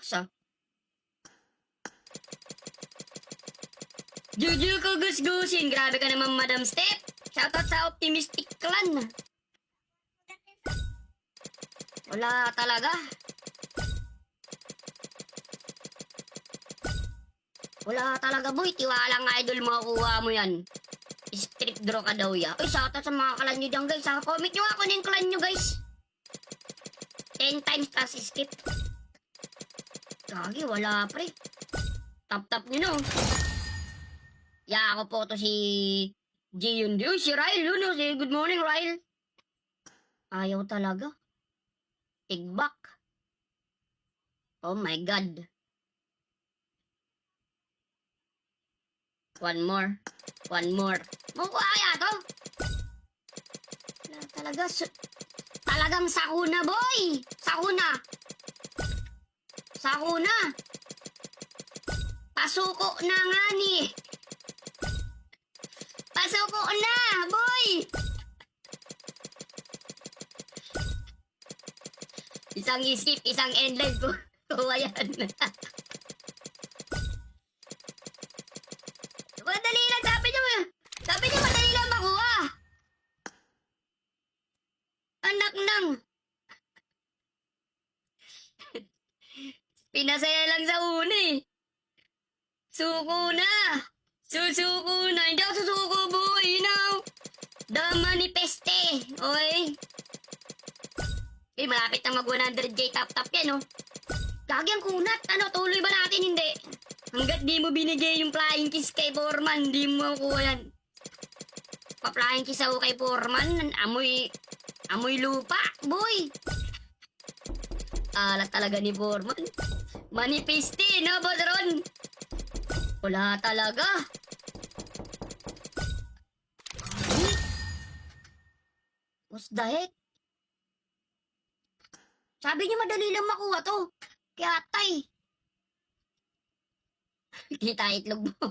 sa. Juju ko gus-gusin. Grabe ka naman, Madam Step. Shoutout sa Optimistic Clan. Wala talaga. Wala talaga, boy. Tiwalang idol makukuha mo yan. Street draw ka daw ya. Uy, shoutout sa mga clan nyo dyan, guys. Comment nyo ako ng clan nyo, guys. 10 times tas skip. Gagi, wala pre. Tap-tap nyo no. Ya, ako po to si Jion Dio. Si Ryle yun no. Si good morning, Ryle. Ayaw talaga. Tigbak. Oh my God. One more. One more. Mukha kaya to? Wala talaga. Talagang sakuna, boy. Sakuna. Sakuna. Pasuko na nga ni. Pasuko na, boy. Isang skip, isang endline ko. Kuha yan. Madali lang, sabi niyo. Sabi niyo madali lang makuha. Anak nang. Pinasaya lang sa uni. Suko na. Susuko na. Hindi ako susuko, boy. The manifeste. Oy. Eh, malapit na mag 100k tap-tap yan, oh. Gagi ang kunat. Ano, tuloy ba natin? Hindi. Hanggat di mo binigay yung flying kiss kay Foreman, di mo makukuha yan. Pa-flying kiss ako kay Foreman, amoy lupa, boy. Alat talaga ni Foreman. Manifesti, no, Bodron? Wala talaga. What's the heck? Sabi niya madali lang makuha to. Kaya tay. Kita itlog mo.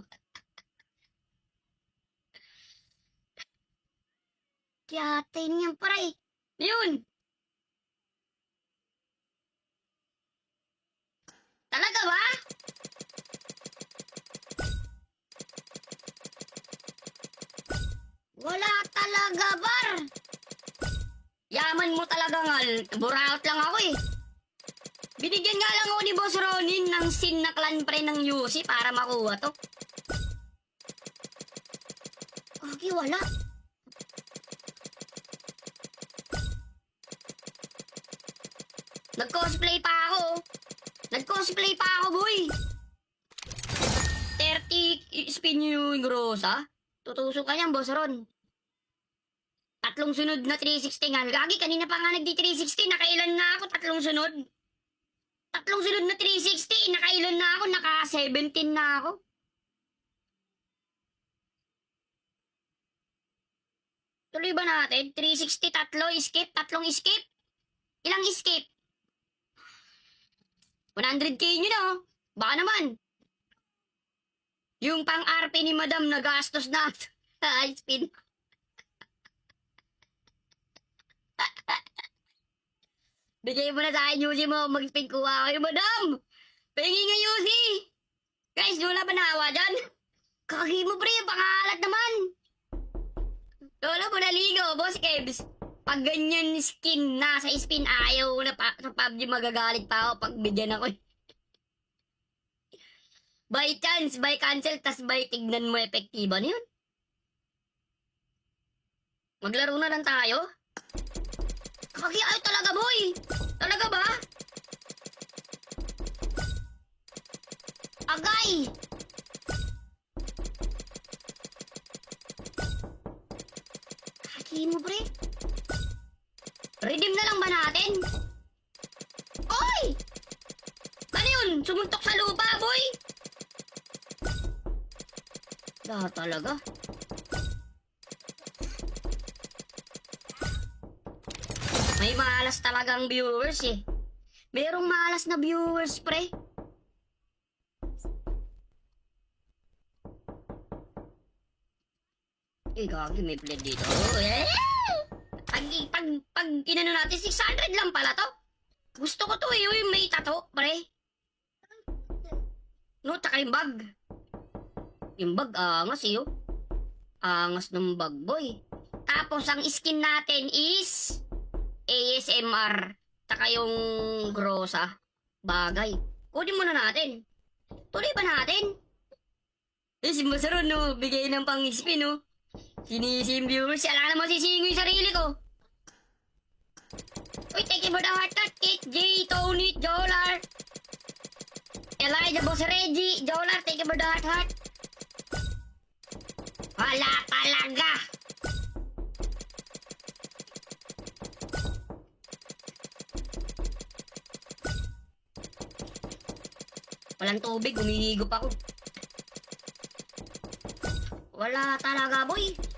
Kaya tay niyan pare. Yun. Talaga ba? Wala talaga, bar. Yaman mo talaga nga. Buraot lang ako eh. Binigyan nga lang ako ni Boss Ronin ng sin na clan pre ng UC para makuha to. Okay, wala. Nag-cosplay pa ako. Nag-cosplay pa ako, boy. 30 spin yung grosa. Tutusok ka niyan, Boss Ron. Tatlong sunod na 360 nga. Gagi, kanina pa nga nagdi 360. Nakailan na ako? Tatlong sunod. Tatlong sunod na 360. Nakailan na ako? Naka 17 na ako. Tuloy ba natin? 360, tatlong skip. Ilang skip? 100k nyo na, oh. Baka naman. Yung pang-RP ni Madam nagastos na. Ay, spin. Bigay mo na sa akin, Yusi mo. Mag-spin kuha kayo, Madam. Pengi nga, Yusi. Guys, wala ba naawa dyan? Kaki mo, pre. Pangalat naman. Wala mo naligo, Boss Kebs. Pag ganyan skin na sa spin, ayaw na pa, sa PUBG magagalit pa ako pag bigyan ako. By chance, by cancel, tas by tignan mo epektiba na yun. Maglaro na lang tayo. Kaki, ayaw talaga, boy. Talaga ba? Agay. Kaki mo, pre. Redeem na lang ba natin? Oy! Ano yun? Sumuntok sa lupa, boy? Talaga. May malas talagang viewers eh. Merong malas na viewers, pre. Eh, gagi, may play dito. Eh! Pag inano natin, 600 lang pala to. Gusto ko to eh, yung may tato, pre. No, tsaka yung bag. Yung bag, angas eh, oh. Angas ng bag, boy. Tapos, ang skin natin is ASMR. Tsaka yung grosa. Bagay. Kunin muna natin. Tuloy pa natin. Eh, si Masaron, no? Bigay ng pang-spin, no? Sinisim viewers. Alam naman sisingin yung sarili ko. Uy, thank you for the heart cut, Kate J, Tony, Jolar. Elijah Boss Reggie, Jolar, thank you for the heart. Wala talaga. Walang tubig, humihigop ako. Wala talaga, boy.